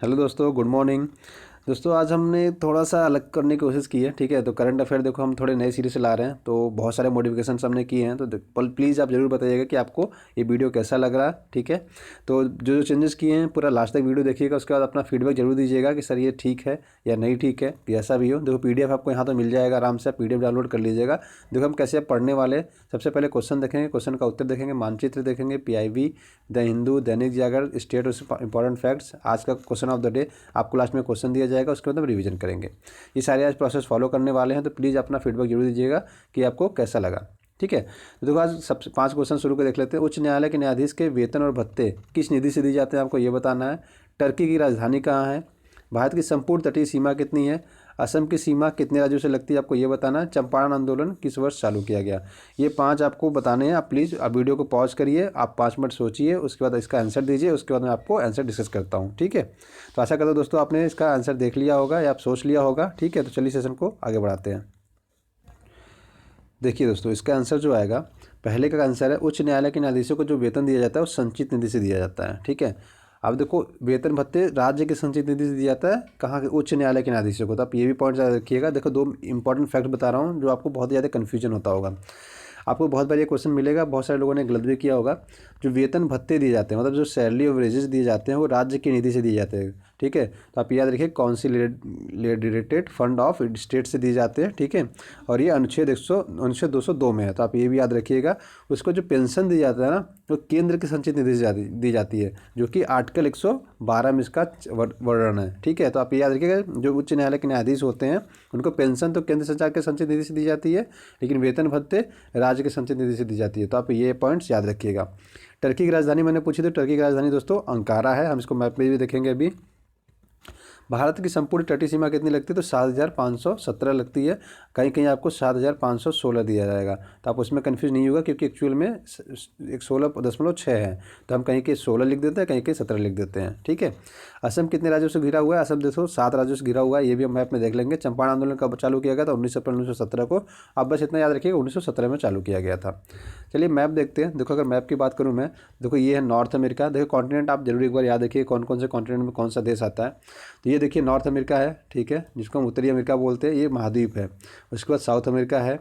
Hello दोस्तों, good morning. दोस्तों आज हमने थोड़ा सा अलग करने की कोशिश की है, ठीक है। तो करंट अफेयर देखो हम थोड़े नए सिरे से ला रहे हैं, तो बहुत सारे मॉडिफिकेशंस हमने किए हैं। तो प्लीज़ आप ज़रूर बताइएगा कि आपको ये वीडियो कैसा लग रहा है, ठीक है। तो जो जो चेंजेस किए हैं पूरा लास्ट तक वीडियो देखिएगा, उसके बाद अपना फीडबैक जरूर दीजिएगा कि सर ये ठीक है या नहीं ठीक है, जैसा भी हो। देखो PDF आपको यहाँ तो मिल जाएगा, आराम से आप PDF डाउनलोड कर लीजिएगा। देखो हम कैसे पढ़ने वाले हैं। सबसे पहले क्वेश्चन देखेंगे, क्वेश्चन का उत्तर देखेंगे, मानचित्र देखेंगे, PIB, the Hindu, Dainik Jagran, state और इंपॉर्टेंट फैक्ट्स, आज का क्वेश्चन ऑफ द डे आपको लास्ट में क्वेश्चन दिया जाएगा, उसके बाद हम रिवीजन करेंगे। ये सारे आज प्रोसेस फॉलो करने वाले हैं, तो प्लीज़ अपना फीडबैक जरूर दीजिएगा कि आपको कैसा लगा, ठीक है। तो देखो आज सबसे 5 क्वेश्चन शुरू कर देख लेते हैं। उच्च न्यायालय के न्यायाधीश के वेतन और भत्ते किस निधि से दिए जाते हैं, आपको ये बताना है। टर्की की राजधानी कहाँ है। भारत की संपूर्ण तटीय सीमा कितनी है। असम की सीमा कितने राज्यों से लगती है, आपको ये बताना है। चंपारण आंदोलन किस वर्ष चालू किया गया। ये 5 आपको बताने हैं। आप प्लीज़ आप वीडियो को पॉज करिए, आप 5 मिनट सोचिए, उसके बाद इसका आंसर दीजिए, उसके बाद मैं आपको आंसर डिस्कस करता हूँ, ठीक है। तो आशा करता हूँ दोस्तों आपने इसका आंसर देख लिया होगा या आप सोच लिया होगा, ठीक है। तो चलिए सेशन को आगे बढ़ाते हैं। देखिए दोस्तों, इसका आंसर जो आएगा, पहले का आंसर है उच्च न्यायालय के न्यायाधीशों को जो वेतन दिया जाता है वो संचित निधि से दिया जाता है, ठीक है। अब देखो वेतन भत्ते राज्य के संचित निधि से दिया जाता है, कहाँ के, उच्च न्यायालय के न्यायाधीशों को। तो आप ये भी पॉइंट याद रखिएगा। देखो 2 इंपॉर्टेंट फैक्ट बता रहा हूँ जो आपको बहुत ज़्यादा कन्फ्यूजन होता होगा। आपको बहुत बार ये क्वेश्चन मिलेगा, बहुत सारे लोगों ने गलत भी किया होगा। जो वेतन भत्ते दिए जाते हैं, मतलब जो सैलरी और वेजेस दिए जाते हैं, वो राज्य की निधि से दिए जाते हैं, ठीक है। तो आप याद रखिए कॉन्सोलिडेटेड फंड ऑफ स्टेट से दिए जाते हैं, ठीक है। और ये अनुच्छेद 202 में है, तो आप ये भी याद रखिएगा। उसको जो पेंशन दी जाता है ना, वो केंद्र की संचित निधि से दी जाती है, जो कि आर्टिकल 112 में इसका वर्णन है, ठीक है। तो आप ये याद रखिएगा, जो उच्च न्यायालय के न्यायाधीश होते हैं उनको पेंशन तो केंद्र सरकार के संचित निधि से दी जाती है, लेकिन वेतन भत्ते राज्य के संचित निधि से दी जाती है। तो आप ये पॉइंट्स याद रखिएगा। टर्की की राजधानी मैंने पूछी, तो टर्की की राजधानी दोस्तों अंकारा है। हम इसको मैप में भी देखेंगे अभी। भारत की संपूर्ण तटीय सीमा कितनी लगती है, तो 7,517 लगती है। कहीं कहीं आपको 7,516 दिया जाएगा, तो आप उसमें कन्फ्यूज नहीं होगा, क्योंकि एक्चुअल में 16.6 है। तो हम कहीं के 16 लिख देते हैं, कहीं के 17 लिख देते हैं, ठीक है। असम कितने राज्यों से घिरा हुआ है, असम देखो 7 राज्यों से घिरा हुआ है, ये भी हम मैप में देख लेंगे। चंपारण आंदोलन कब चालू किया गया था, 19 अप्रैल 1917 को। आप बस इतना याद रखिएगा, 1917 में चालू किया गया था। चलिए मैप देखते हैं। देखो अगर मैप की बात करूँ मैं, देखो ये है नॉर्थ अमेरिका। देखो कॉन्टिनेंट आप जरूर एक बार याद रखिए, कौन कौन से कॉन्टिनेंट में कौन सा देश आता है। तो ये देखिए नॉर्थ अमेरिका है, ठीक है, जिसको हम उत्तरी अमेरिका बोलते हैं, ये महाद्वीप है। उसके बाद साउथ अमेरिका है,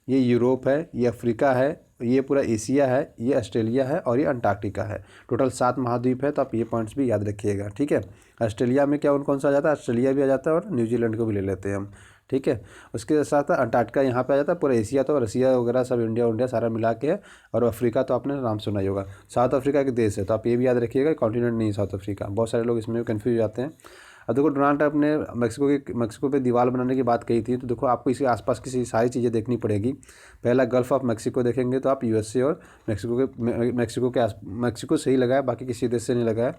ये यूरोप है, ये अफ्रीका है, ये पूरा एशिया है, ये ऑस्ट्रेलिया है और ये अंटार्कटिका है। टोटल 7 महाद्वीप है, तो आप ये पॉइंट्स भी याद रखिएगा, ठीक है। ऑस्ट्रेलिया में क्या कौन कौन सा आ जाता है, ऑस्ट्रेलिया भी आ जाता है और न्यूजीलैंड को भी ले लेते हैं हम, ठीक है। उसके साथ अंटार्कटिका यहाँ पे आ जाता है। पूरा एशिया तो रसिया वगैरह सब इंडिया सारा मिला के है। और अफ्रीका तो आपने नाम सुना ही होगा, साउथ अफ्रीका के देश है। तो आप ये भी याद रखिएगा, कॉन्टिनेंट नहीं साउथ अफ्रीका। बहुत सारे लोग इसमें कन्फ्यूज जाते हैं। अब देखो डोनाल्ड ट्रंप ने मैक्सिको पे दीवार बनाने की बात कही थी, तो देखो आपको इसके आसपास की सारी चीज़ें देखनी पड़ेगी। पहला गल्फ ऑफ मैक्सिको देखेंगे, तो आप USA और मैक्सिको से ही लगाया, बाकी किसी देश से नहीं लगाया।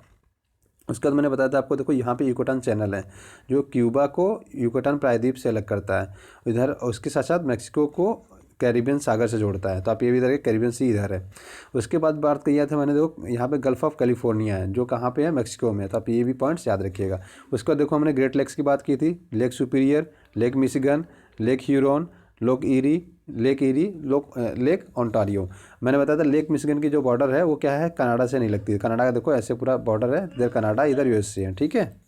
उसके बाद मैंने बताया था आपको, देखो यहाँ पे युकाटान चैनल है, जो क्यूबा को युकाटान प्रायद्वीप से अलग करता है इधर। उसके साथ साथ मैक्सिको को कैरिबियन सागर से जोड़ता है। तो आप ये भी इधर, कैरिबियन सी इधर है। उसके बाद बात किया था मैंने, देखो यहाँ पे गल्फ ऑफ कैलिफोर्निया है, जो कहाँ पे है, मैक्सिको में। तो आप ये भी पॉइंट्स याद रखिएगा। उसके बाद देखो हमने ग्रेट लेक्स की बात की थी, lake superior, lake Michigan, lake Huron, lake Ontario. मैंने बताया था लेक मिशिगन की जो बॉर्डर है वो क्या है, कनाडा से नहीं लगती है। कनाडा का देखो ऐसे पूरा बॉर्डर है, इधर कनाडा, इधर USA है, ठीक है।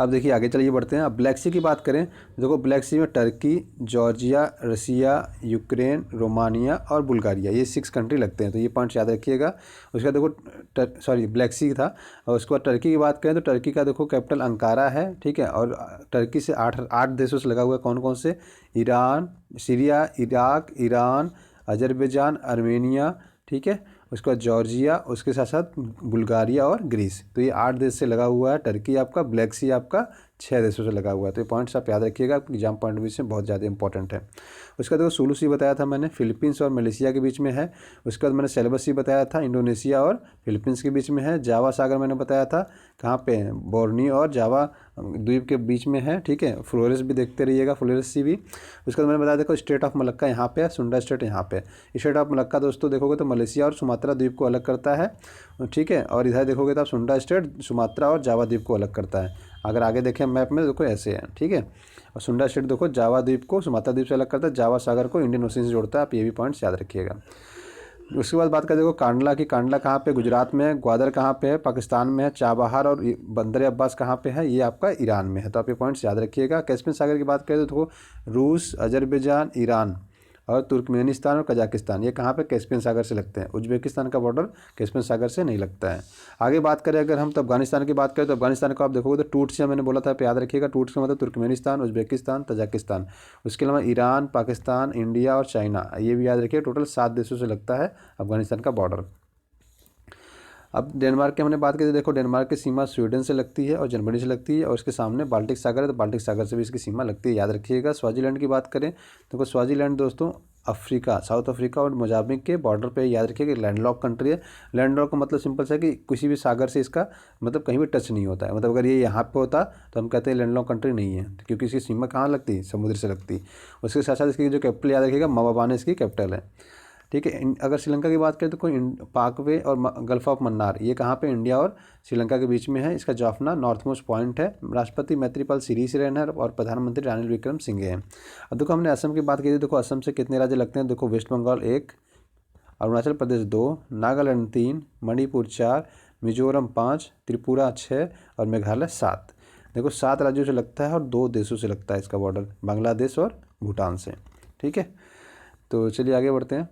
अब देखिए आगे चलिए बढ़ते हैं। अब ब्लैक सी की बात करें, देखो ब्लैक सी में टर्की, जॉर्जिया, रसिया, यूक्रेन, रोमानिया और बुल्गारिया, ये 6 कंट्री लगते हैं। तो ये पॉइंट्स याद रखिएगा। उसका देखो ब्लैक सी था। और उसके बाद टर्की की बात करें, तो टर्की का देखो कैपिटल अंकारा है, ठीक है। और टर्की से 8 देशों से लगा हुआ है। कौन कौन से, Iran, Syria, Iraq, Iran, Azerbaijan, Armenia, ठीक है। उसके बाद जॉर्जिया, उसके साथ साथ बुल्गारिया और ग्रीस। तो ये 8 देश से लगा हुआ है। टर्की आपका, ब्लैक सी आपका 6 देशों से लगा हुआ है। तो ये पॉइंट्स आप याद रखिएगा, एग्जाम पॉइंट भी से बहुत ज़्यादा इंपॉर्टेंट है। उसका देखो सुलू सी बताया था मैंने, फिलीपींस और मलेशिया के बीच में है। उसके बाद मैंने सेलेबस सी बताया था, इंडोनेशिया और फिलीपींस के बीच में है। जावा सागर मैंने बताया था कहाँ पे है, बोर्नियो और जावा द्वीप के बीच में है, ठीक है। फ्लोरेस भी देखते रहिएगा, फ्लोरेस सी भी। उसके बाद मैंने बताया देखो स्टेट ऑफ मलक्का यहाँ पे है, सुंडा स्टेट यहाँ पे। स्टेट ऑफ मलक्का दोस्तों देखोगे तो मलेशिया और सुमात्रा द्वीप को अलग करता है, ठीक है। और इधर देखोगे तो आप सुंडा स्टेट, सुमात्रा और जावा द्वीप को अलग करता है। अगर आगे देखें मैप में देखो ऐसे है, ठीक है। और सुंडा स्टेट देखो जावा द्वीप को सुमात्रा द्वीप से अलग करता है, जावा सागर को इंडियन ओशन से जोड़ता है। आप ये भी पॉइंट्स याद रखिएगा। उसके बाद बात करें देखो कांडला की, कांडला कहाँ पे, गुजरात में है। ग्वादर कहाँ पे है, पाकिस्तान में है। चाबहार और बंदर अब्बास कहाँ पे है, ये आपका ईरान में है। तो आप ये पॉइंट्स याद रखिएगा। कैस्पियन सागर की बात करें तो देखो रूस, अजरबैजान, ईरान और तुर्कमेनिस्तान और कजाकिस्तान, ये कहाँ पे कैस्पियन सागर से लगते हैं। उज्बेकिस्तान का बॉर्डर कैस्पियन सागर से नहीं लगता है। आगे बात करें अगर हम तो अफगानिस्तान की बात करें तो अफगानिस्तान को आप देखोगे तो टूट से मैंने बोला था, याद रखिएगा। टूट का मतलब तुर्कमेनिस्तान, उज्बेकिस्तान, तजाकिस्तान। उसके अलावा ईरान, पाकिस्तान, इंडिया और चाइना, ये भी याद रखिए। टोटल 7 देशों से लगता है अफगानिस्तान का बॉर्डर। अब डेनमार्क की हमने बात की तो देखो डेनमार्क की सीमा स्वीडन से लगती है और जर्मनी से लगती है, और इसके सामने बाल्टिक सागर है, तो बाल्टिक सागर से भी इसकी सीमा लगती है, याद रखिएगा। स्वाजीलैंड की बात करें तो स्वाजीलैंड दोस्तों अफ्रीका, साउथ अफ्रीका और मोजाम्बिक के बॉर्डर पे, याद रखिएगा लैंडलॉक कंट्री है। लैंडलॉक का मतलब सिंपल सा है कि किसी भी सागर से इसका मतलब कहीं भी टच नहीं होता है। मतलब अगर ये यहाँ पे होता तो हम कहते हैं लैंडलॉक कंट्री नहीं है, क्योंकि इसकी सीमा कहाँ लगती है, समुद्र से लगती। उसके साथ साथ इसकी जो कैपिटल याद रखिएगा मवाबाने इसकी कैपिटल है, ठीक है। अगर श्रीलंका की बात करें तो कोई पाकवे और गल्फ ऑफ मन्नार, ये कहाँ पे, इंडिया और श्रीलंका के बीच में है। इसका जाफना नॉर्थ मोस्ट पॉइंट है। राष्ट्रपति मैत्रीपाल सिरिसेन है और प्रधानमंत्री रानिल विक्रमसिंघे हैं। अब देखो हमने असम की बात की थी, देखो असम से कितने राज्य लगते हैं, देखो वेस्ट बंगाल 1, अरुणाचल प्रदेश 2, नागालैंड 3, मणिपुर 4, मिजोरम 5, त्रिपुरा 6 और मेघालय 7। देखो 7 राज्यों से लगता है और 2 देशों से लगता है इसका बॉर्डर, बांग्लादेश और भूटान से, ठीक है। तो चलिए आगे बढ़ते हैं।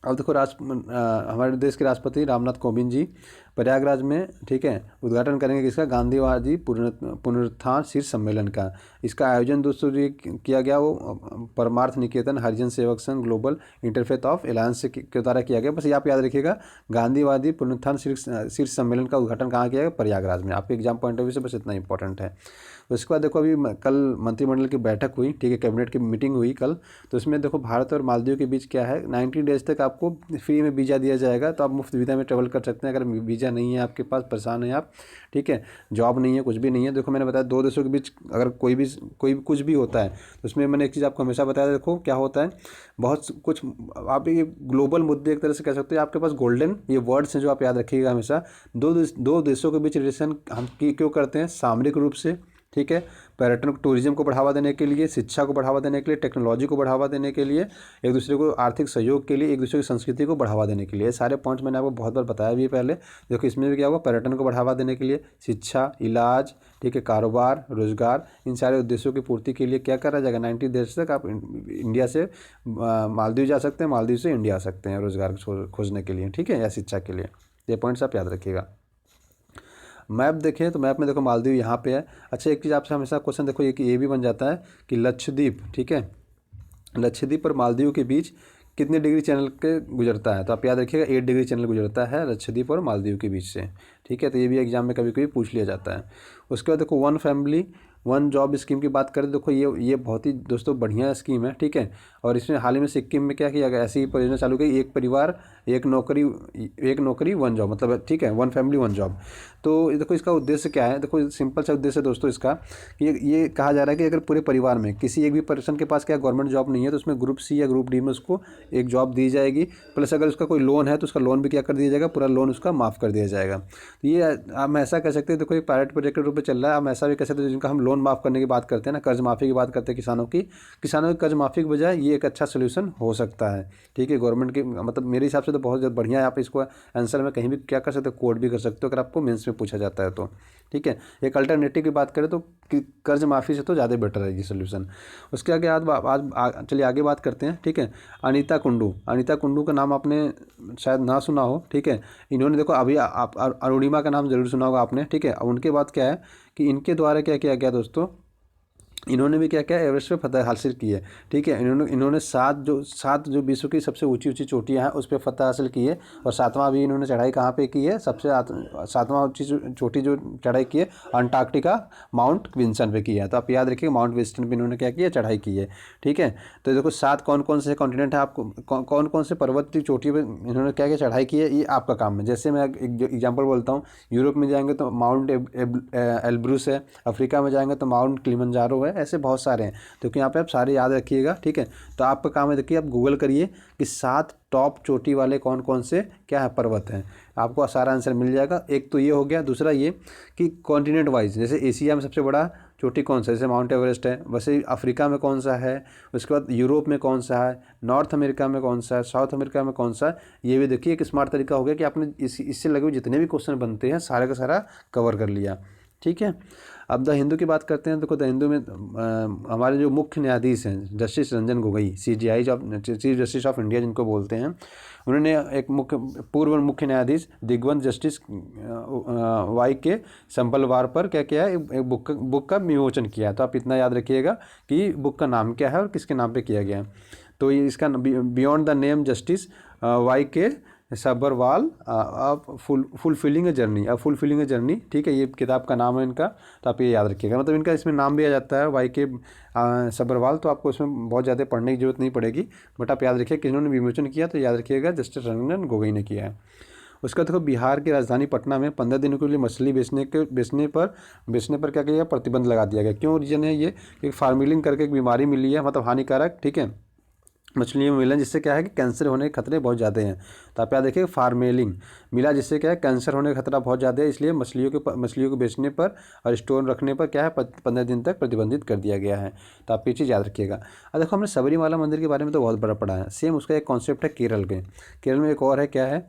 अब देखो हमारे देश के राष्ट्रपति रामनाथ कोविंद जी प्रयागराज में, ठीक है, उद्घाटन करेंगे किसका, गांधीवादी पुनरुत्थान शीर्ष सम्मेलन का। इसका आयोजन दोस्तों ये किया गया वो Parmarth Niketan Harijan Sevak Sangh global interfaith of Allianz के द्वारा किया गया। बस ये आप याद रखिएगा, गांधीवादी पुनरुत्थान शीर्ष सम्मेलन का उद्घाटन कहाँ किया गया, प्रयागराज में। आपके एग्जाम पॉइंट ऑफ व्यू से बस इतना इंपॉर्टेंट है। उसके बाद देखो अभी कल मंत्रिमंडल की बैठक हुई, ठीक है, कैबिनेट की मीटिंग हुई कल। तो इसमें देखो भारत और मालदीव के बीच क्या है, 90 डेज तक आपको फ्री में वीज़ा दिया जाएगा, तो आप मुफ्त वीज़ा में ट्रेवल कर सकते हैं। अगर वीज़ा नहीं है आपके पास, परेशान है आप, ठीक है, जॉब नहीं है, कुछ भी नहीं है। देखो मैंने बताया 2 देशों के बीच अगर कोई कुछ भी होता है तो उसमें मैंने एक चीज़ आपको हमेशा बताया, देखो क्या होता है, बहुत कुछ आप ये ग्लोबल मुद्दे एक तरह से कह सकते हैं, आपके पास गोल्डन ये वर्ड्स हैं जो आप याद रखिएगा हमेशा। दो देशों के बीच रिलेशन हम क्यों करते हैं, सामरिक रूप से, ठीक है, पर्यटन टूरिज्म को बढ़ावा देने के लिए, शिक्षा को बढ़ावा देने के लिए, टेक्नोलॉजी को बढ़ावा देने के लिए, एक दूसरे को आर्थिक सहयोग के लिए, एक दूसरे की संस्कृति को बढ़ावा देने के लिए। सारे पॉइंट्स मैंने आपको बहुत बार बताया भी है पहले। देखो इसमें भी क्या होगा, पर्यटन को बढ़ावा देने के लिए, शिक्षा, इलाज, ठीक है, कारोबार, रोजगार, इन सारे उद्देश्यों की पूर्ति के लिए क्या करा जाएगा, 90 देश तक आप इंडिया से मालदीव जा सकते हैं, मालदीव से इंडिया आ सकते हैं रोजगार खोजने के लिए, ठीक है, या शिक्षा के लिए। ये पॉइंट्स आप याद रखिएगा। मैप देखें तो मैप में देखो मालदीव यहाँ पे है। अच्छा एक चीज़ आपसे हमेशा क्वेश्चन देखो ये भी बन जाता है कि लक्षद्वीप, ठीक है, लक्षद्वीप और मालदीव के बीच कितने डिग्री चैनल के गुजरता है, तो आप याद रखिएगा 8 डिग्री चैनल गुजरता है लक्षद्वीप और मालदीव के बीच से, ठीक है। तो ये भी एग्जाम में कभी कभी पूछ लिया जाता है। उसके बाद देखो 1 फैमिली 1 जॉब स्कीम की बात करें, देखो ये बहुत ही दोस्तों बढ़िया स्कीम है, ठीक है। और इसमें हाल ही में सिक्किम में क्या किया गया, ऐसी परियोजना चालू की, एक परिवार एक नौकरी 1 जॉब, मतलब ठीक है, 1 फैमिली 1 जॉब। तो देखो इसका उद्देश्य क्या है, देखो सिंपल सा उद्देश्य दोस्तों इसका कि ये कहा जा रहा है कि अगर पूरे परिवार में किसी एक भी पर्सन के पास क्या गवर्नमेंट जॉब नहीं है तो उसमें ग्रुप सी या ग्रुप डी में उसको एक जॉब दी जाएगी, प्लस अगर उसका कोई लोन है तो उसका लोन भी क्या कर दिया जाएगा, पूरा लोन उसका माफ़ कर दिया जाएगा। तो ये हम ऐसा कह सकते हैं, देखो एक पायलट प्रोजेक्ट के रूप में चल रहा है। हम ऐसा भी कह सकते हैं जिनका हम लोन माफ़ करने की बात करते हैं ना, कर्ज माफ़ी की बात करते हैं किसानों की कर्ज माफ़ी के बजाय ये एक अच्छा सोल्यूशन हो सकता है, ठीक है। गवर्नमेंट के मतलब मेरे हिसाब से तो बहुत बढ़िया है। आप इसको आंसर में कहीं भी क्या कर सकते हो, कोड भी कर सकते हो अगर आपको मेंस में पूछा जाता है तो, ठीक है। एक अल्टरनेटिव की बात करें तो कर्ज माफ़ी से तो ज़्यादा बेटर है ये सोल्यूशन। उसके आगे आज चलिए आगे बात करते हैं, ठीक है। अनीता कुंडू का नाम आपने शायद ना सुना हो, ठीक है। इन्होंने देखो अभी आप अरुणिमा का नाम जरूर सुना होगा आपने, ठीक है। उनके बाद क्या है कि इनके द्वारा क्या किया गया दोस्तों, इन्होंने भी क्या किया, एवरेस्ट पे फतह हासिल की है, ठीक है। इन्होंने 7 जो विश्व की सबसे ऊंची चोटियां हैं उस पर फतह हासिल की है। और 7वां भी इन्होंने चढ़ाई कहाँ पे की है, सबसे 7वां ऊंची चोटी जो चढ़ाई की है अंटार्कटिका माउंट विंसन पे की है। तो आप याद रखिए माउंट विंसन पे इन्होंने क्या किया, चढ़ाई की है, ठीक है। तो देखो 7 कौन कौन से कॉन्टिनेंट है, आपको कौन कौन से पर्वतीय चोटी पर इन्होंने क्या किया, चढ़ाई की है, ये आपका काम है। जैसे मैं एक एग्जाम्पल बोलता हूँ, यूरोप में जाएंगे तो माउंट एल्ब्रूस है, अफ्रीका में जाएंगे तो माउंट किलिमंजारो है, ऐसे बहुत सारे हैं। तो यहाँ पे आप सारे याद रखिएगा, ठीक है। तो आपका काम है, देखिए आप गूगल करिए कि 7 टॉप चोटी वाले कौन कौन से क्या है पर्वत हैं, आपको सारा आंसर मिल जाएगा। एक तो ये हो गया, दूसरा ये कि कॉन्टिनेंट वाइज, जैसे एशिया में सबसे बड़ा चोटी कौन सा है, जैसे माउंट एवरेस्ट है, वैसे ही अफ्रीका में कौन सा है, उसके बाद यूरोप में कौन सा है, नॉर्थ अमेरिका में कौन सा है, साउथ अमेरिका में कौन सा है। ये भी देखिए एक स्मार्ट तरीका हो गया कि आपने इससे लगे हुए जितने भी क्वेश्चन बनते हैं सारे का सारा कवर कर लिया। ठीक है, अब द हिंदू की बात करते हैं। देखो द हिंदू में हमारे जो मुख्य न्यायाधीश हैं justice Ranjan Gogoi, chief justice of India जिनको बोलते हैं, उन्होंने एक पूर्व मुख्य न्यायाधीश दिग्वंत जस्टिस वाई के संपलवार पर क्या किया है, एक बुक का विमोचन किया। तो आप इतना याद रखिएगा कि बुक का नाम क्या है और किसके नाम पे किया गया है। तो ये इसका beyond the name justice Y K Sabharwal fulfilling a journey. ठीक है, ये किताब का नाम है इनका, तो आप ये याद रखिएगा। मतलब इनका इसमें नाम भी आ जाता है वाई के सबरवाल, तो आपको इसमें बहुत ज़्यादा पढ़ने की जरूरत नहीं पड़ेगी, बट आप याद रखिए किन्होंने विमोचन किया, तो याद रखिएगा जस्टिस रंजन गोगोई ने किया है। उसका देखो बिहार की राजधानी पटना में 15 दिनों के लिए मछली बेचने पर क्या किया, प्रतिबंध लगा दिया गया। क्यों रीजन है ये, एक फार्मिलिंग करके एक बीमारी मिली है, मतलब हानिकारक, ठीक है, मछलियों में मिला, जिससे क्या है कि कैंसर होने के खतरे बहुत ज़्यादा हैं। तो आप याद देखिए फार्मेलिंग मिला, जिससे क्या है कैंसर होने का खतरा बहुत ज़्यादा है, इसलिए मछलियों को बेचने पर और स्टोर रखने पर क्या है 15 दिन तक प्रतिबंधित कर दिया गया है। तो आप ये चीज़ याद रखिएगा। अब देखो हमने सबरीमाला मंदिर के बारे में तो बहुत बड़ा पढ़ा है, सेम उसका एक कॉन्सेप्ट है केरल में एक और है, क्या है,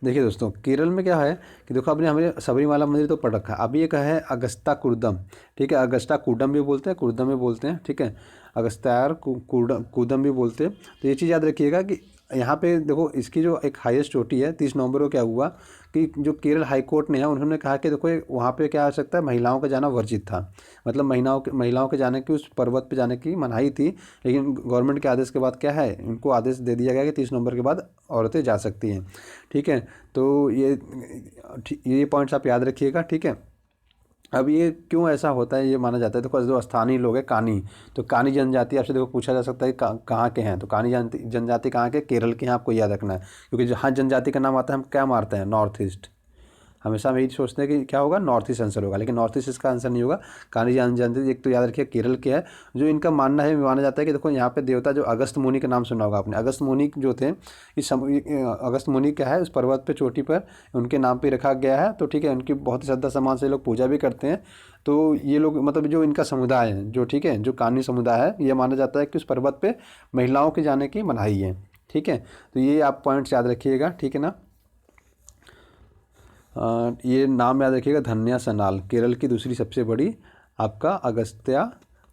देखिए दोस्तों केरल में क्या है कि देखो आपने हमें सबरीमाला मंदिर तो पढ़ रखा है, अभी एक है अगस्ता कुर्दम। ठीक है, अगस्ता कुर्दम भी बोलते हैं, कुर्दम भी बोलते हैं। ठीक है, अगस्त्यार कुर्दम भी बोलते हैं। तो ये चीज़ याद रखिएगा कि यहाँ पे देखो इसकी जो एक हाईएस्ट चोटी है 30 नवंबर को क्या हुआ कि जो केरल हाई कोर्ट ने है उन्होंने कहा कि देखो वहाँ पे क्या हो सकता है, महिलाओं का जाना वर्जित था, मतलब महिलाओं के जाने की, उस पर्वत पे जाने की मनाही थी। लेकिन गवर्नमेंट के आदेश के बाद क्या है, इनको आदेश दे दिया गया कि 30 नवंबर के बाद औरतें जा सकती हैं। ठीक है, तो ये पॉइंट्स आप याद रखिएगा। ठीक है, अब ये क्यों ऐसा होता है, ये माना जाता है, देखो जो स्थानीय लोग हैं कानी, तो कानी जनजाति आपसे देखो पूछा जा सकता है कहाँ के हैं, तो कानी जनजाति कहाँ के, केरल के हैं, आपको याद रखना है। क्योंकि जहाँ जनजाति का नाम आता है हम क्या मारते हैं, नॉर्थ ईस्ट, हमेशा हम यही सोचते हैं कि क्या होगा, नॉर्थ ईस्ट आंसर होगा, लेकिन नॉर्थ ईस्ट इसका आंसर नहीं होगा। कानी जनजाति एक तो याद रखिए केरल के है। जो इनका मानना है, माना जाता है कि देखो यहाँ पे देवता जो अगस्त मुनि का नाम सुना होगा आपने, अगस्त मुनि जो थे अगस्त मुनि क्या है, उस पर्वत पे चोटी पर उनके नाम पे रखा गया है। तो ठीक है, उनकी बहुत ही श्रद्धा सम्मान से लोग पूजा भी करते हैं। तो ये लोग मतलब जो इनका समुदाय है, जो ठीक है जो कानी समुदाय है, ये माना जाता है कि उस पर्वत पर महिलाओं के जाने की मनाही है। ठीक है, तो ये आप पॉइंट्स याद रखिएगा। ठीक है ना, ये नाम याद रखिएगा, धन्या सनाल, केरल की दूसरी सबसे बड़ी आपका अगस्त्या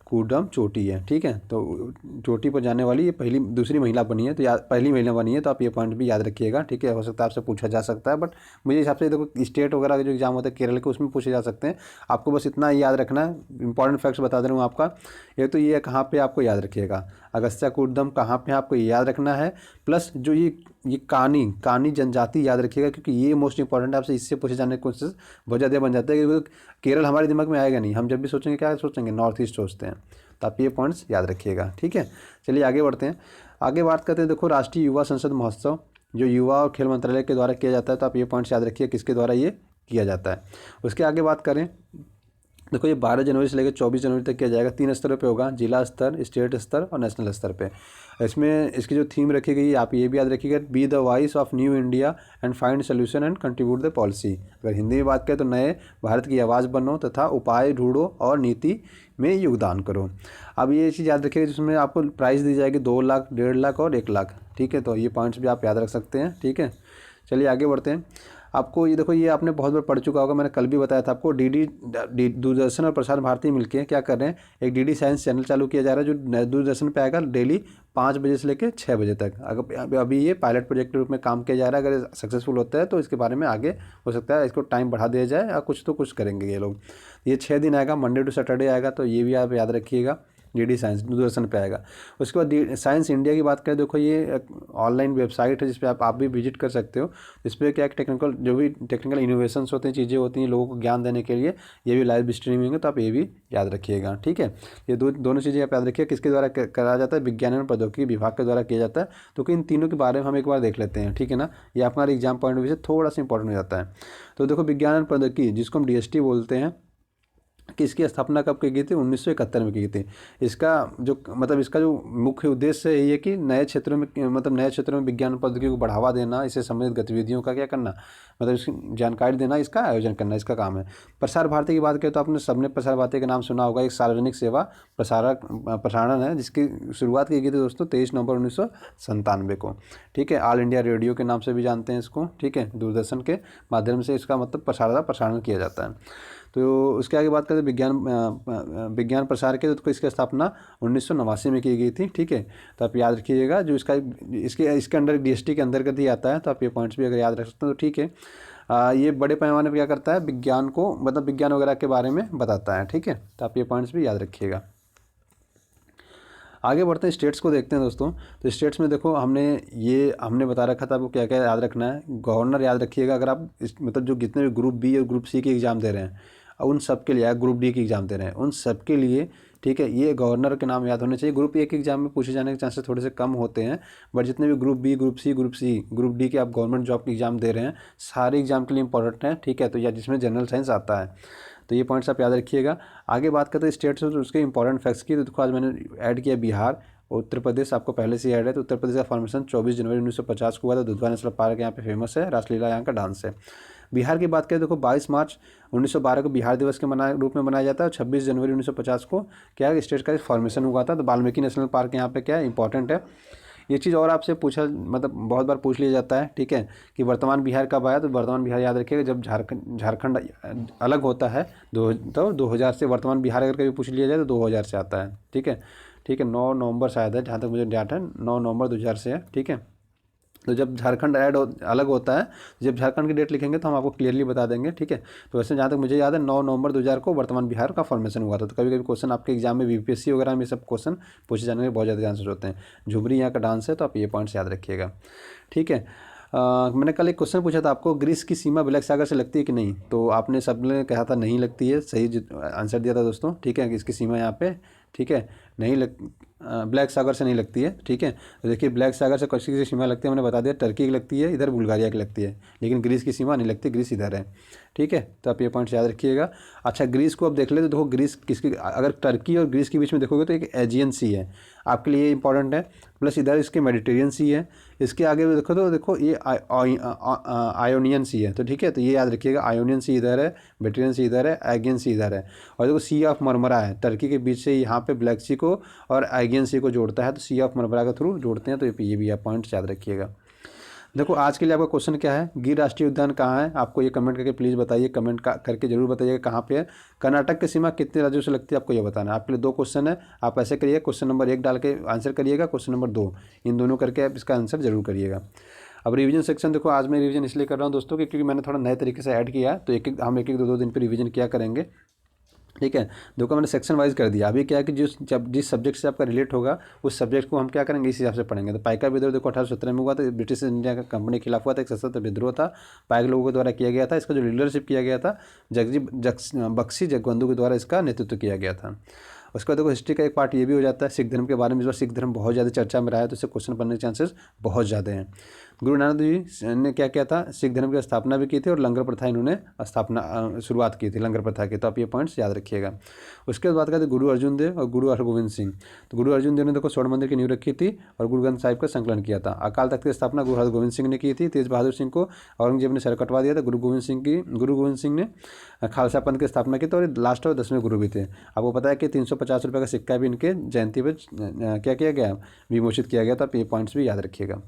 कूडम चोटी है। ठीक है, तो चोटी पर जाने वाली ये दूसरी महिला बनी है, तो पहली महिला बनी है, तो आप ये पॉइंट भी याद रखिएगा। ठीक है, हो सकता है आपसे पूछा जा सकता है, बट मुझे हिसाब से देखो स्टेट वगैरह के जो एग्जाम होता है केरल के, उसमें पूछे जा सकते हैं। आपको बस इतना याद रखना है, इंपॉर्टेंट फैक्ट्स बता दे रहा हूँ आपका। ये तो ये कहाँ पे आपको याद रखिएगा, अगस्त्या कूडम कहाँ पे आपको याद रखना है, प्लस जो ये कानी जनजाति याद रखिएगा, क्योंकि ये मोस्ट इंपॉर्टेंट है, आपसे इससे पूछे जाने की कोशिश बहुत ज़्यादा बन जाता है। क्योंकि केरल हमारे दिमाग में आएगा नहीं, हम जब भी सोचेंगे क्या सोचेंगे, नॉर्थ ईस्ट सोचते हैं। तो आप ये पॉइंट्स याद रखिएगा। ठीक है, चलिए आगे बढ़ते हैं। आगे बात करते हैं, देखो राष्ट्रीय युवा संसद महोत्सव जो युवा और खेल मंत्रालय के द्वारा किया जाता है, तो आप ये पॉइंट्स याद रखिए किसके द्वारा ये किया जाता है। उसके आगे बात करें, देखो ये 12 जनवरी से लेकर 24 जनवरी तक किया जाएगा, 3 स्तरों पे होगा, जिला स्तर, स्टेट स्तर और नेशनल स्तर पे। इसमें इसकी जो थीम रखी गई आप ये भी याद रखिएगा, be the voice of new India and find solution and contribute the policy. अगर हिंदी में बात करें तो नए भारत की आवाज़ बनो तथा उपाय ढूंढो और नीति में योगदान करो। अब ये चीज़ याद रखिएगा, जिसमें आपको प्राइज़ दी जाएगी 2 लाख, 1.5 लाख और 1 लाख। ठीक है, तो ये पॉइंट्स भी आप याद रख सकते हैं। ठीक है, चलिए आगे बढ़ते हैं। आपको ये देखो, ये आपने बहुत बार पढ़ चुका होगा, मैंने कल भी बताया था आपको। दूरदर्शन और प्रसार भारती मिलकर क्या कर रहे हैं, एक डीडी साइंस चैनल चालू किया जा रहा है, जो दूरदर्शन पे आएगा डेली 5 बजे से लेकर 6 बजे तक। अगर अभी ये पायलट प्रोजेक्ट के रूप में काम किया जा रहा है, अगर सक्सेसफुल होता है तो इसके बारे में आगे हो सकता है इसको टाइम बढ़ा दिया जाए, या कुछ तो कुछ करेंगे ये लोग। ये 6 दिन आएगा, मंडे टू सैटरडे आएगा, तो ये भी आप याद रखिएगा, डीडी साइंस दूरदर्शन पे आएगा। उसके बाद साइंस इंडिया की बात करें, देखो ये ऑनलाइन वेबसाइट है जिस पे आप भी विजिट कर सकते हो। इस पर क्या टेक्निकल जो भी टेक्निकल इनोवेशंस होते हैं, चीज़ें होती हैं, लोगों को ज्ञान देने के लिए ये भी लाइव स्ट्रीमिंग है, तो आप ये भी याद रखिएगा। ठीक है, ये दोनों चीज़ें आप याद रखिए, किसके द्वारा करा जाता है, विज्ञान एवं प्रौद्योगिकी विभाग के द्वारा किया जाता है। तो इन तीनों के बारे में हम एक बार देख लेते हैं। ठीक है ना, ये हमारे एग्जाम पॉइंट ऑफ व्यू से थोड़ा सा इंपॉर्टेंट हो जाता है। तो देखो विज्ञान एवं प्रौद्योगिकी, जिसको हम DST बोलते हैं, कि इसकी स्थापना कब की गई थी, 1971 में की गई थी। इसका जो मतलब इसका जो मुख्य उद्देश्य है ये कि नए क्षेत्रों में नए क्षेत्रों में विज्ञान प्रौद्योगिकी को बढ़ावा देना, इससे संबंधित गतिविधियों का क्या करना, मतलब इसकी जानकारी देना, इसका आयोजन करना इसका काम है। प्रसार भारती की बात करें तो आपने सबने प्रसार भारती का नाम सुना होगा, एक सार्वजनिक सेवा प्रसारण है जिसकी शुरुआत की गई थी दोस्तों 23 नवंबर 1997 को। ठीक है, ऑल इंडिया रेडियो के नाम से भी जानते हैं इसको। ठीक है, दूरदर्शन के माध्यम से इसका मतलब प्रसारण किया जाता है। तो उसके आगे बात करें विज्ञान प्रसार के, तो इसकी स्थापना 1989 में की गई थी। ठीक है, तो आप याद रखिएगा, जो इसके अंडर DST के अंतर्गत ही आता है, तो आप ये पॉइंट्स भी अगर याद रख सकते हैं तो ठीक है। ये बड़े पैमाने पर क्या करता है, विज्ञान को मतलब विज्ञान वगैरह के बारे में बताता है। ठीक है, तो आप ये पॉइंट्स भी याद रखिएगा। आगे बढ़ते हैं, स्टेट्स को देखते हैं दोस्तों। तो स्टेट्स में देखो हमने बता रखा था आपको क्या क्या याद रखना है। गवर्नर याद रखिएगा, अगर आप मतलब जो जितने भी ग्रुप बी और ग्रुप सी के एग्ज़ाम दे रहे हैं, उन सब के लिए, ग्रुप डी की एग्ज़ाम दे रहे हैं उन सब के लिए, ठीक है, ये गवर्नर के नाम याद होने चाहिए। ग्रुप ए के एग्जाम में पूछे जाने के चांसेस थोड़े से कम होते हैं, बट जितने भी group B, group C, group D के आप गवर्नमेंट जॉब के एग्जाम दे रहे हैं, सारे एग्जाम के लिए इंपॉर्टेंट है। ठीक है, तो या जिसमें जनरल साइंस आता है, तो ये पॉइंट्स आप याद रखिएगा। आगे बात करते हैं स्टेट्स और उसके इंपॉर्टेंट फैक्ट्स की। तो देखो आज मैंने ऐड किया बिहार, उत्तर प्रदेश आपको पहले से ऐड है। तो उत्तर प्रदेश का फॉर्मेशन 24 जनवरी 1950 को हुआ था। दुधवा नेशनल पार्क यहाँ पे फेमस है, रासलीला यहाँ का डांस है। बिहार की बात करें, देखो 22 मार्च 1912 को बिहार दिवस के रूप में मनाया जाता है। और 26 जनवरी 1950 को क्या है, स्टेट का फॉर्मेशन हुआ था। तो वाल्मीकि नेशनल पार्क यहाँ पे क्या है, इंपॉर्टेंट है। ये चीज़ और आपसे पूछा मतलब बहुत बार पूछ लिया जाता है। ठीक है, कि वर्तमान बिहार कब आया, तो वर्तमान बिहार याद रखिएगा जब झारखंड अलग होता है तो 2000 से। वर्तमान बिहार अगर कभी पूछ लिया जाए तो 2000 से आता है। ठीक है, 9 नवंबर शायद है, जहाँ तक मुझे याद है 9 नवंबर 2000 से है। ठीक है, तो जब झारखंड अलग होता है, जब झारखंड की डेट लिखेंगे तो हम आपको क्लियरली बता देंगे। ठीक है, तो वैसे जहाँ तक मुझे याद है 9 नवंबर 2000 को वर्तमान बिहार का फॉर्मेशन हुआ था। तो कभी कभी क्वेश्चन आपके एग्जाम में BPSC वगैरह में सब क्वेश्चन पूछे जाने के बहुत ज़्यादा चांसेस होते हैं। झुमरी यहाँ का डांस है, तो आप ये पॉइंट्स याद रखिएगा। ठीक है, मैंने कल एक क्वेश्चन पूछा था आपको, ग्रीस की सीमा ब्लैक सागर से लगती है कि नहीं, तो आपने सबने कहा था नहीं लगती है, सही आंसर दिया था दोस्तों। ठीक है, कि इसकी सीमा यहाँ पे, ठीक है, ब्लैक सागर से नहीं लगती है। ठीक है, तो देखिए ब्लैक सागर से किसी की सीमा लगती है, मैंने बता दिया, टर्की की लगती है, इधर बुल्गारिया की लगती है, लेकिन ग्रीस की सीमा नहीं लगती, ग्रीस इधर है। ठीक है, तो आप ये पॉइंट्स याद रखिएगा। अच्छा, ग्रीस को अब देख ले, तो देखो ग्रीस किसकी, अगर टर्की और ग्रीस के बीच में देखोगे तो एक एजियन सी है, आपके लिए इंपॉर्टेंट है। प्लस इधर इसके मेडिटेरियन सी है, इसके आगे देखो तो देखो ये आयोनियन सी है। तो ठीक है, तो ये याद रखिएगा, आयोनियन सी इधर है, मेडिटेरियन सी इधर है, एगियन सी इधर है। और देखो सी ऑफ मरमरा है, टर्की के बीच से यहाँ पे ब्लैक सी को और एगियन सी को जोड़ता है, तो सी ऑफ मरमरा के थ्रू जोड़ते हैं। तो ये भी आप पॉइंट्स याद रखिएगा। देखो आज के लिए आपका क्वेश्चन क्या है, गिर राष्ट्रीय उद्यान कहाँ है, आपको ये कमेंट करके प्लीज़ बताइए, कमेंट करके जरूर बताइएगा कहाँ पे है। कर्नाटक की सीमा कितने राज्यों से लगती है, आपको ये बताना है। आपके लिए 2 क्वेश्चन है, आप ऐसे करिए, क्वेश्चन नंबर 1 डाल के आंसर करिएगा, क्वेश्चन नंबर 2, इन दोनों करके आप इसका आंसर जरूर करिएगा। अब रिवीजन सेक्शन देखो, आज मैं रिवीजन इसलिए कर रहा हूँ दोस्तों क्योंकि मैंने थोड़ा नए तरीके से ऐड किया है, तो हम एक 2 दिन पर रिवीजन किया करेंगे। ठीक है, देखो मैंने सेक्शन वाइज कर जिस क्या है कि जिस सब्जेक्ट से आपका रिलेट होगा उस सब्जेक्ट को हम क्या करेंगे इस हिसाब से पढ़ेंगे। तो पाइका विद्रोह देखो 1817 में हुआ था, ब्रिटिश इंडिया का कंपनी के खिलाफ हुआ था, एक सशस्त्र विद्रोह था, पाइक लोगों के द्वारा किया गया था। इसका जो लीडरशिप किया गया था बख्शी जगबंधु के द्वारा इसका नेतृत्व किया गया था। उसके बाद देखो हिस्ट्री का एक पार्ट ये भी हो जाता है, सिख धर्म के बारे में। इस बार सिख धर्म बहुत ज़्यादा चर्चा में रहा है, तो इससे क्वेश्चन बनने के चांसेस बहुत ज़्यादा हैं। गुरु नानक देव जी ने क्या किया था, सिख धर्म की स्थापना भी की थी और लंगर प्रथा इन्होंने शुरुआत की थी लंगर प्रथा की, तो आप ये पॉइंट्स याद रखिएगा। उसके बाद बात करते हैं गुरु अर्जुन देव और गुरु हरगोविंद सिंह। तो गुरु अर्जुन देव ने देखो स्वर्ण मंदिर की नींव रखी थी और गुरु ग्रंथ साहिब का संकलन किया था। अकाल तख्त की स्थापना गुरु हरगोविंद सिंह ने की थी। तेज बहादुर सिंह को औरंगजेब ने सर कटवा दिया था। गुरु गोविंद सिंह ने खालसा पंथ की स्थापना की, तो और लास्ट और 10वें गुरु भी थे। आपको पता है कि 350 रुपये का सिक्का भी इनके जयंती पर क्या किया गया, विमोचित किया गया था। आप ये पॉइंट्स भी याद रखिएगा।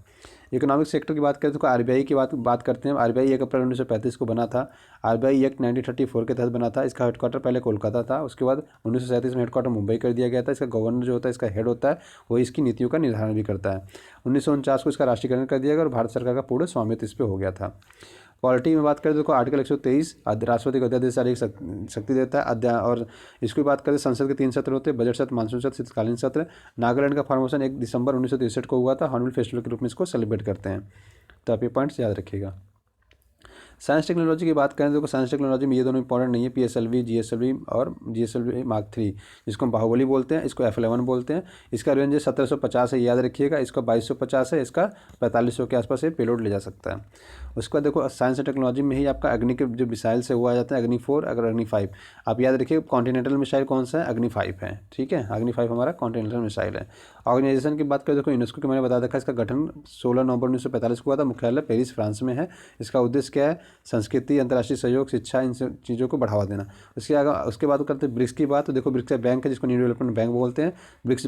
इकोनॉमिक सेक्टर की बात करें तो RBI की बात करते हैं। RBI 1 अप्रैल 1935 को बना था। RBI एक्ट 1934 के तहत बना था। इसका हेडक्वार्टर पहले कोलकाता था, उसके बाद 1937 में हेडक्वार्टर मुंबई कर दिया गया था। इसका गवर्नर जो होता है, इसका हेड होता है, वो इसकी नीतियों का निर्धारण भी करता है। 1949 को इसका राष्ट्रीयकरण कर दिया गया और भारत सरकार का पूर्ण स्वामित्व इस पर हो गया था। पॉलिटी में बात करें तो आर्टिकल 123 राष्ट्रपति को अध्यादेश जारी शक्ति देता है। और इसकी बात करें संसद के 3 सत्र होते हैं, बजट सत्र, मानसून सत्र, शीतकालीन सत्र। नागालैंड का फॉर्मेशन 1 दिसंबर 1963 को हुआ था। हॉर्नबिल फेस्टिवल के रूप में इसको सेलिब्रेट करते हैं, तो आप ये पॉइंट्स याद रखिएगा। साइंस टेक्नोलॉजी की बात करें तो साइंस टेक्नोलॉजी में ये दोनों इंपॉर्टेंट नहीं है, PSLV, GSLV और GSLV Mark 3, जिसको हम बाहुबली बोलते हैं, इसको F11 बोलते हैं। इसका रेंज 1750 है, याद रखिएगा। इसका 2250 है, इसका 4500 के आसपास ये पेलोड ले जा सकता है। उसके बाद देखो साइंस एंड टेक्नोलॉजी में ही आपका अग्नि के जो मिसाइल से हुआ जाता है, अग्नि 4 अगर अग्नि 5। आप याद रखिए कॉन्टिनेंटल मिसाइल कौन सा है, अग्नि 5 है, ठीक है, अग्नि 5 हमारा कॉन्टिनेंटल मिसाइल है। ऑर्गेनाइजेशन की बात करें देखो यूनेस्को की मैंने बता देखा, इसका गठन 16 नवंबर 1945 को हुआ था, मुख्यालय पेरिस फ्रांस में है। इसका उद्देश्य क्या है, संस्कृति, अंतर्राष्ट्रीय सहयोग, शिक्षा, इन सब चीज़ों को बढ़ावा देना। उसके बाद करते हैं ब्रिक्स की बात। तो देखो ब्रिक्स बैंक है जिसको न्यू डेवलपमेंट बैंक बोलते हैं। ब्रिक्स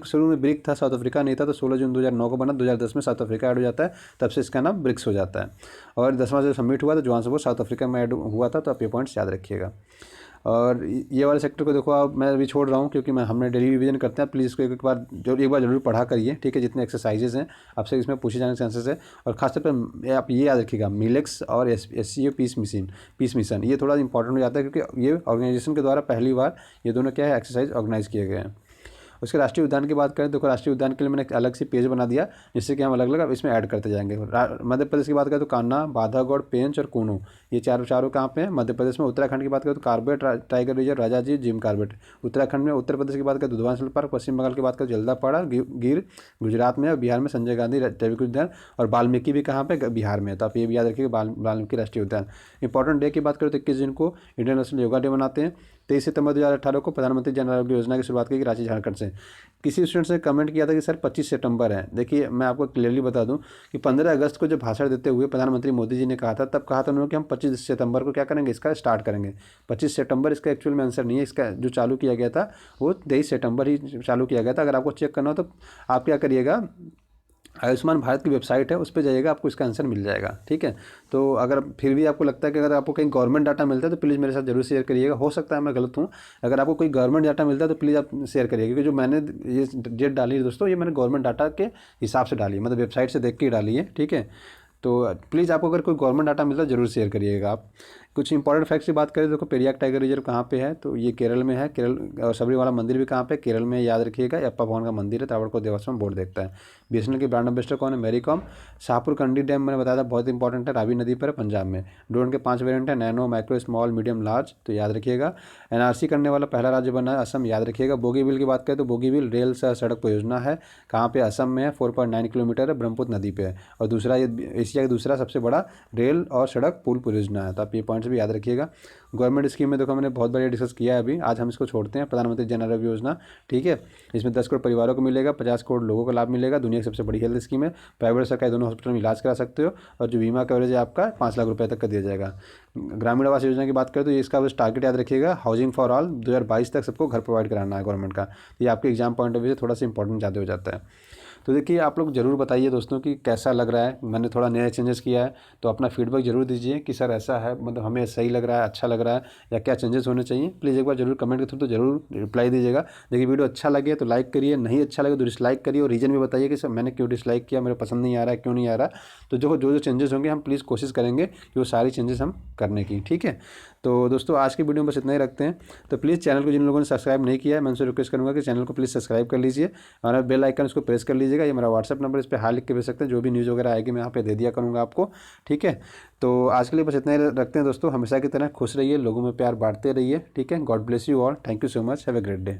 शुरू में ब्रिक था, साउथ अफ्रीका नहीं था, तो 16 जून 2009 को बना, 2010 में साउथ अफ्रीका ऐड हो जाता है, तब से इसका नाम ब्रिक्स हो जाता है। और 10वां जो समिट हुआ था जोहान्सबर्ग साउथ अफ्रीका में ऐड हुआ था, तो आप ये पॉइंट्स याद रखिएगा। और ये वाले सेक्टर को देखो आप, मैं अभी छोड़ रहा हूँ क्योंकि हमने डेली रिवीजन करते हैं, प्लीज़ इसको एक बार जरूर पढ़ा करिए, ठीक है। जितने एक्सरसाइजेज हैं आपसे इसमें पूछे जाने के चांसेस है। और खासतौर पर आप ये याद रखिएगा, मिलेक्स और SCO पीस मिशन ये थोड़ा इंपॉर्टेंट हो जाता है, क्योंकि ये ऑर्गेनाइजेशन के द्वारा पहली बार ये दोनों क्या है एक्सरसाइज ऑर्गेनाइज किए गए हैं। उसके राष्ट्रीय उद्यान की बात करें तो राष्ट्रीय उद्यान के लिए मैंने एक अलग से पेज बना दिया, जिससे कि हम अलग अलग इसमें ऐड करते जाएंगे। मध्य प्रदेश की बात करें तो कान्हा, बांधवगढ़, पेंच और कूनो, ये चारों कहाँ पे हैं, मध्य प्रदेश में। उत्तराखंड की बात करें तो Corbett tiger reserve, Rajaji, Jim Corbett Uttarakhand में। उत्तर प्रदेश की बात करें तो दुधवा नेशनल पार्क, पश्चिम बंगाल की बात करें जल्दापाड़ा, गिर गुजरात में, और बिहार में संजय गांधी जैविक उद्यान, और वाल्मीकि भी कहाँ पे, बिहार में। तो आप ये भी याद रखिएगा वाल्मीकि राष्ट्रीय उद्यान। इंपॉर्टेंट डे की बात करें तो 21 जून को इंटरनेशनल योगा डे मनाते हैं। 23 सितंबर 2018 को प्रधानमंत्री जन आरोग्य योजना की शुरुआत की गई रांची झारखंड से। किसी स्टूडेंट ने कमेंट किया था कि सर 25 सितंबर है। देखिए मैं आपको क्लियरली बता दूं कि 15 अगस्त को जब भाषण देते हुए प्रधानमंत्री मोदी जी ने कहा था, तब कहा था उन्होंने कि हम 25 सितंबर को क्या करेंगे, इसका स्टार्ट करेंगे। 25 सितंबर इसका एक्चुअल में आंसर नहीं है। इसका जो चालू किया गया था वो 23 सितंबर ही चालू किया गया था। अगर आपको चेक करना हो तो आप क्या करिएगा, आयुष्मान भारत की वेबसाइट है, उस पर जाइएगा, आपको इसका आंसर मिल जाएगा, ठीक है। तो अगर फिर भी आपको लगता है कि अगर आपको कहीं गवर्नमेंट डाटा मिलता है तो प्लीज़ मेरे साथ जरूर शेयर करिएगा। हो सकता है मैं गलत हूँ, अगर आपको कोई गवर्नमेंट डाटा मिलता है तो प्लीज़ आप शेयर करिएगा, क्योंकि जो मैंने ये डेट डाली है दोस्तों, ये मैंने गवर्नमेंट डाटा के हिसाब से डाली है, मतलब वेबसाइट से देख के ही डाली है, ठीक है। तो प्लीज़ आपको अगर कोई गवर्नमेंट डाटा मिलता है जरूर शेयर करिएगा आप। कुछ इंपॉर्टेंट फैक्ट्स की बात करें तो देखो पेरियाक टाइगर रिजर्व कहाँ पे है, तो ये केरल में है। केरल। और सबरीमाला मंदिर भी कहाँ पे, केरल में, याद रखिएगा। यप्पा भवन का मंदिर है, तावड़कोर देवस्थानम बोर्ड देखता है। BSNL की ब्रांड एम्बेसडर कौन है, मैरी कॉम। शाहपुर कंडी डैम मैंने बताया था बहुत इंपॉर्टेंट है, रावी नदी पर है, पंजाब में। ड्रोन के 5 वेरिएंट है, nano, micro, small, medium, large, तो याद रखिएगा। NRC करने वाला पहला राज्य बना है असम, याद रखिएगा। बोगीबिल की बात करें तो बोगीबिल रेल सह सड़क परियोजना है, कहाँ पे, असम में है। 4.9 किलोमीटर है, ब्रह्मपुत्र नदी पे है, और दूसरा ये एशिया का दूसरा सबसे बड़ा रेल और सड़क पुल परियोजना है। तो आप ये पॉइंट्स भी याद रखिएगा। गवर्नमेंट स्कीम में देखो मैंने बहुत बढ़िया डिस्कस किया है अभी, आज हम इसको छोड़ते हैं। प्रधानमंत्री जन आरोग्य योजना, ठीक है, इसमें 10 करोड़ परिवारों को मिलेगा, 50 करोड़ लोगों को लाभ मिलेगा। दुनिया की सबसे बड़ी हेल्थ स्कीम है, प्राइवेट सरकारी दोनों हॉस्पिटल में इलाज करा सकते हो, और जो बीमा कवरेज है आपका 5 लाख रुपए तक का दिया जाएगा। ग्रामीण आवास योजना की बात करें तो ये इसका बस टारगेट याद रखिएगा, हाउसिंग फॉर ऑल 2022 तक सबको घर प्रोवाइड कराना है गवर्नमेंट का। ये आपके एग्जाम पॉइंट ऑफ व्यू से थोड़ा सा इंपॉर्टेंट ज़्यादा हो जाता है। तो देखिए आप लोग ज़रूर बताइए दोस्तों कि कैसा लग रहा है, मैंने थोड़ा नया चेंजेस किया है, तो अपना फीडबैक जरूर दीजिए कि सर ऐसा है, मतलब हमें सही लग रहा है, अच्छा लग रहा है, या क्या चेंजेस होने चाहिए। प्लीज़ एक बार जरूर कमेंट के थ्रू तो जरूर रिप्लाई दीजिएगा। देखिए वीडियो अच्छा लगे तो लाइक करिए, नहीं अच्छा लगे तो डिसलाइक करिए, और रीज़न भी बताइए कि सर मैंने क्यों डिसलाइक किया, मेरे पसंद नहीं आ रहा है, क्यों नहीं आ रहा। तो जो चेंजेस होंगे हम प्लीज़ कोशिश करेंगे कि वो सारी चेंजेस हम करने की, ठीक है। तो दोस्तों आज की वीडियो में बस इतना ही रखते हैं। तो प्लीज़ चैनल को जिन लोगों ने सब्सक्राइब नहीं किया है, मैं उनसे रिक्वेस्ट करूँगा कि चैनल को प्लीज़ सब्सक्राइब कर लीजिए, और बेल आइकन उसको प्रेस कर लीजिएगा। ये मेरा व्हाट्सअप नंबर, इस पर हाल लिख के भेज सकते हैं, जो भी न्यूज़ वगैरह आएगी मैं यहाँ पे दे दिया करूँगा आपको, ठीक है। तो आज के लिए बस इतना ही रखते हैं दोस्तों। हमेशा की तरह खुश रहिए, लोगों में प्यार बांटते रहिए, ठीक है। God bless you all, thank you so much, have a great day.